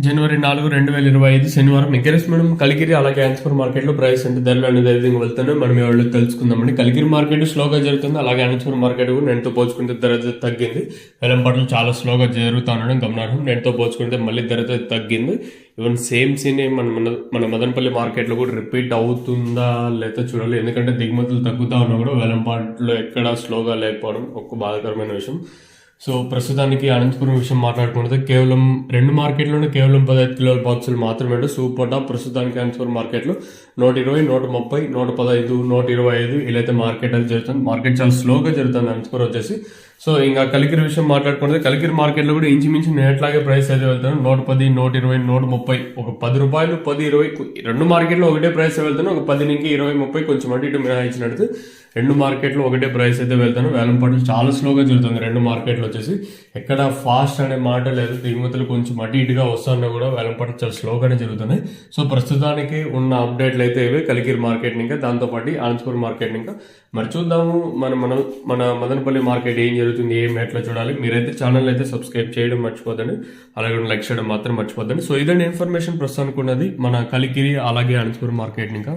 జనవరి 4, 2025 శనివారం encourage madam Kalikiri అలాగే యాన్స్పూర్ మార్కెట్లో ప్రైస్ అంటే ధరలు అనేది విధంగా వెళ్తున్నాయి. మనం ఎవరు తెలుసుకుందామండి. కలికిరి మార్కెట్ స్లోగా జరుగుతుంది, అలాగే యాన్స్పూర్ మార్కెట్ కూడా నేటితో పోల్చుకుంటే ధర తగ్గింది. వేలంపాటలు చాలా స్లోగా జరుగుతూ ఉండడం గమనార్హం. నేటితో పోల్చుకుంటే మళ్ళీ ధర తగ్గింది. ఈవెన్ సేమ్ సీన్ మన మదనపల్లి మార్కెట్లో కూడా రిపీట్ అవుతుందా లేదా చూడాలి. ఎందుకంటే దిగుమతులు తగ్గుతూ ఉన్నా కూడా వేలంపాట్లో ఎక్కడ స్లోగా లేకపోవడం ఒక బాధాకరమైన విషయం. సో ప్రస్తుతానికి అనంతపురం విషయం మాట్లాడుకుంటే కేవలం 2 మార్కెట్లోనే కేవలం 15 కిలోల బాక్సులు మాత్రమే సూపర్ టాప్ ప్రస్తుతానికి అనంతపురం మార్కెట్లో 120, 130, 115, 125 ఇలా అయితే మార్కెట్ అది జరుగుతుంది. మార్కెట్ చాలా స్లోగా జరుగుతుంది అనంతపురం వచ్చేసి. సో ఇంకా కలికిరి విషయం మాట్లాడుకుంటే కలికిరి మార్కెట్లో కూడా ఇంచుమించి నేట్లాగే ప్రైస్ అయితే వెళ్తాను. 110, 120, 130 ఒక 10 రూపాయలు 10, 20 2 మార్కెట్లో ఒకటే ప్రైస్ వెళ్తాను. ఒక 10 నుంచి 20, 30 కొంచెం అటు ఇటు మినహాయించినట్టు 2 మార్కెట్లో ఒకటే ప్రైస్ అయితే వెళ్తాను. వేలంపాటలు చాలా స్లోగా జరుగుతుంది 2 మార్కెట్లు వచ్చేసి. ఎక్కడ ఫాస్ట్ అనే మాట లేదు. దిగుమతులు కొంచెం అటు ఇటుగా వస్తున్నా కూడా వేలంపాటలు చాలా స్లోగానే జరుగుతున్నాయి. సో ప్రస్తుతానికి ఉన్న అప్డేట్లు అయితే ఇవే కలికిరి మార్కెట్ ఇంకా దాంతోపాటు అనంతపురం మార్కెట్ ఇంకా మరి చూద్దాము మన మదనపల్లి మార్కెట్ ఏం జరుగుతుంది, ఏం ఎట్లా చూడాలి. మీరైతే ఛానల్ అయితే సబ్స్క్రైబ్ చేయడం మర్చిపోద్దండి, అలాగే లైక్ చేయడం మాత్రం మర్చిపోద్దండి. సో ఇదండి ఇన్ఫర్మేషన్ ప్రస్తుతానికి ఉన్నది మన కలికిరి అలాగే అనంతపురం మార్కెట్ ఇంకా.